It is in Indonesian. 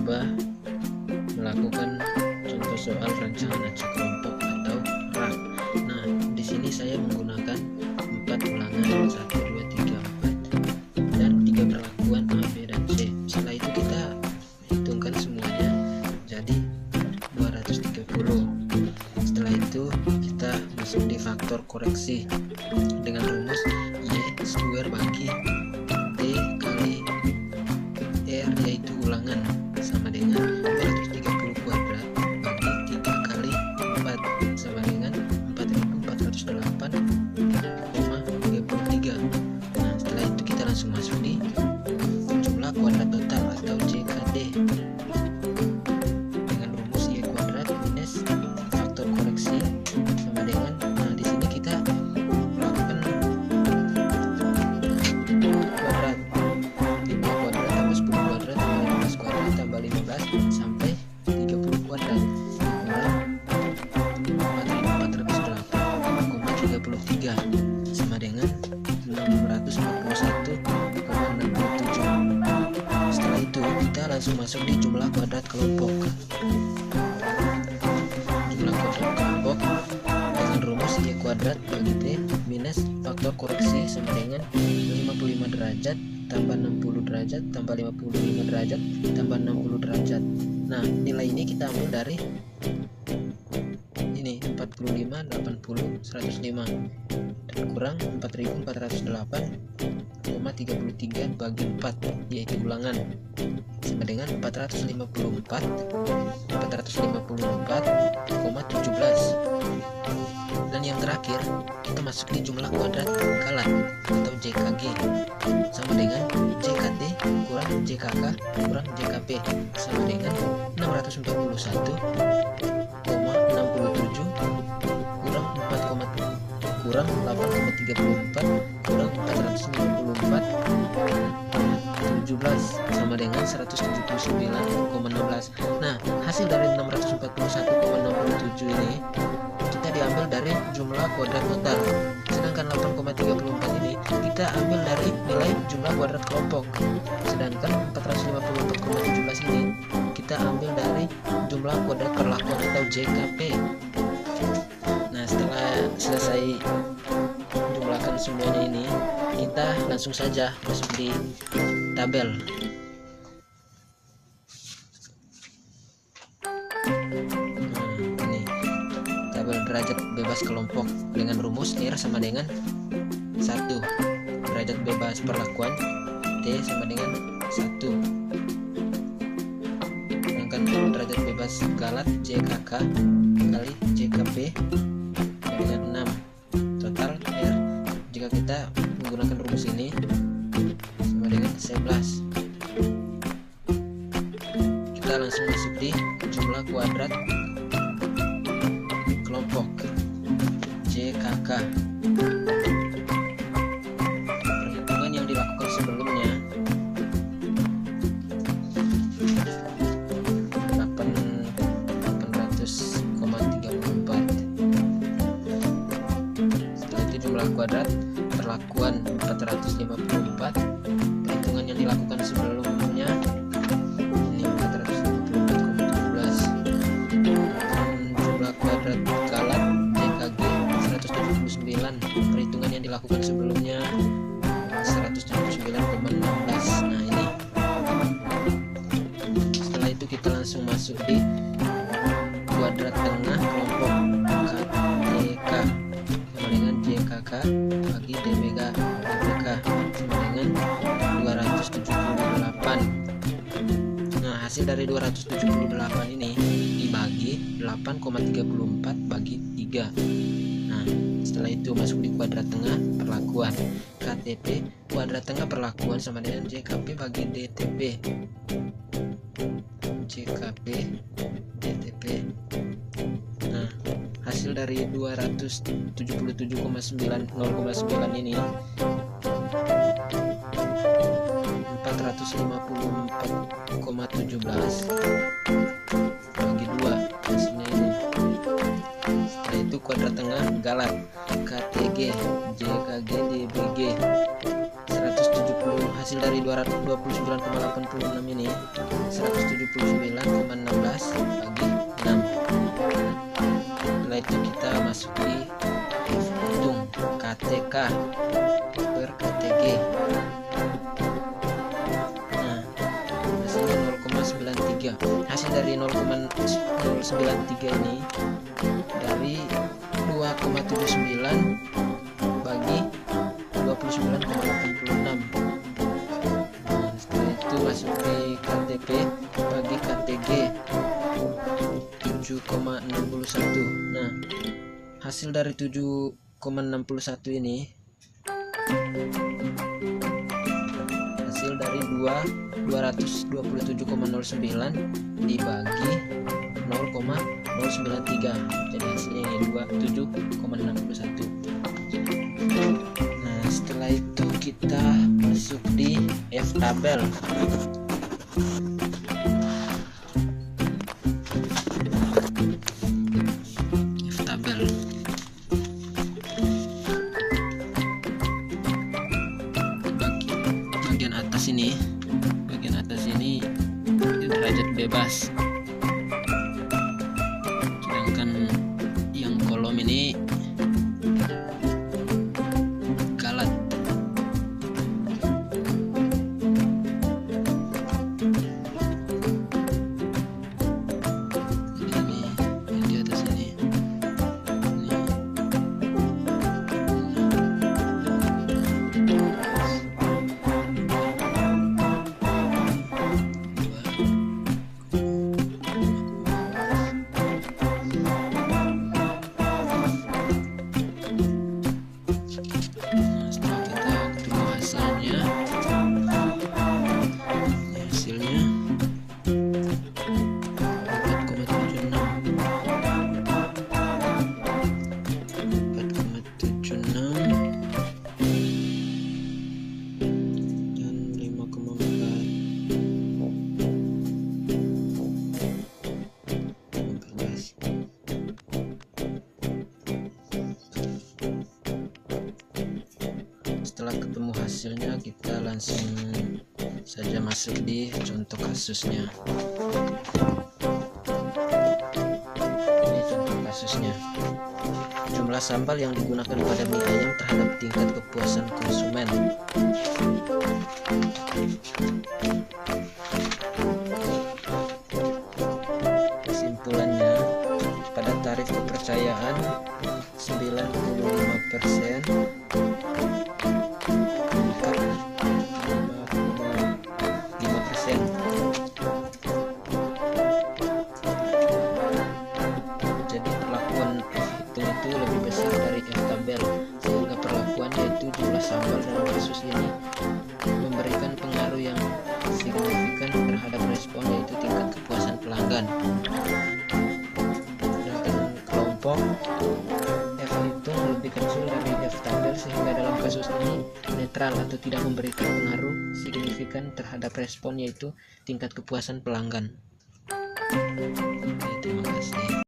coba melakukan contoh soal rancangan acak kelompok atau RAK. Nah, di sini saya menggunakan 4 ulangan 1, 2, 3, 4 dan 3 perlakuan A, B, dan C. Setelah itu kita hitungkan semuanya jadi 230. Setelah itu kita masuk di faktor koreksi dengan rumus Y square bagi D kali R, yaitu ulangan, sama dengan 230 kuadrat bagi 3 kali 4 sama dengan 4408,33. Nah, setelah itu kita langsung masuk di jumlah kuadrat total atau JKD dengan rumus Y kuadrat minus faktor koreksi sama dengan, nah di sini kita lakukan kuadrat 5 kuadrat tambah 10 kuadrat tambah 15 kuadrat tambah 15 sampai 30 kuadrat kurang 4408,33 sama dengan 641,67. Setelah itu kita langsung masuk di jumlah kuadrat kelompok. Jumlah kuadrat kelompok dengan rumus Y kuadrat bagi D minus faktor koreksi sama dengan 55 derajat tambah 60 derajat tambah 55 derajat tambah 60 derajat. Nah, nilai ini kita ambil dari ini 45, 80, 105 dan kurang 4408,33 bagi 4, yaitu ulangan, sama dengan 454,17. Dan yang terakhir kita masuk di jumlah kuadrat galat atau JKG sama dengan JKD kurang JKK kurang JKP sama dengan 641,67 kurang 8,34 kurang 454,17 sama dengan 179,16. Nah, hasil dari 641,67 ini kita diambil dari jumlah kuadrat total, sedangkan 8,34 ini kita ambil dari nilai jumlah kuadrat kelompok, sedangkan 454,17 ini kita ambil dari jumlah kuadrat perlakuan atau JKP. Nah, setelah selesai menjumlahkan semuanya ini, kita langsung saja masuk di tabel. Ini tabel derajat bebas kelompok dengan rumus R sama dengan 1, derajat bebas perlakuan D sama dengan 1, sedangkan derajat bebas galat JKK kali JKP dengan 6, total R jika kita menggunakan rumus ini sama dengan 11. Kita langsung masuk di jumlah kuadrat kelompok JKK. Perhitungan yang dilakukan sebelumnya 800,34. Setelah itu jumlah kuadrat perlakuan 454. Perhitungan yang dilakukan sebelumnya ini 454,17. Jumlah kuadrat galat JKG 179. Perhitungan yang dilakukan sebelumnya 179,16. Nah, ini setelah itu kita langsung masuk di kuadrat tengah kelompok KTK sama dengan JKK bagi DBK sama dengan 278. Nah, hasil dari 278 ini dibagi 8,34 bagi 3. Nah, setelah itu masuk di kuadrat tengah perlakuan KTP. Kuadrat tengah perlakuan sama dengan JKP bagi DTP. JKP DTP. Nah, hasil dari 277,9 ini 454,17 bagi 2, hasilnya ini. Setelah itu kuadrat tengah galat KTG JKG DBG 170 hasil dari 229,86 ini 179,16 bagi 6. Setelah itu kita masuk di hitung KTK per KTG. Nah, hasilnya 0,93. Hasil dari 0,093 ini dari 2,79 bagi 29,86. Nah, setelah itu masuk di KTP bagi KTG 7,61. Nah, hasil dari 7,61 ini hasil dari 227,09 dibagi 0,093. Jadi hasilnya ini 27,61. Nah, setelah itu kita masuk di F tabel. F tabel. Bagian atas ini derajat bebas. Sedangkan yang kolom ini galat. Ini yang di atas ini. Setelah ketemu hasilnya, kita langsung saja masuk di contoh kasusnya. Ini contoh kasusnya. Jumlah sambal yang digunakan pada mie ayam terhadap tingkat kepuasan konsumen. Kesimpulannya, pada tarif kepercayaan 95%, jadi perlakuan F hitung itu lebih besar dari F tabel, sehingga perlakuan yaitu jumlah sambal dalam kasus ini memberikan pengaruh yang signifikan terhadap respon, yaitu tingkat kepuasan pelanggan. Sedangkan kelompok F hitung lebih kecil dari F tabel, sehingga dalam kasus ini netral atau tidak memberikan pengaruh signifikan terhadap respon, yaitu tingkat kepuasan pelanggan. Terima kasih.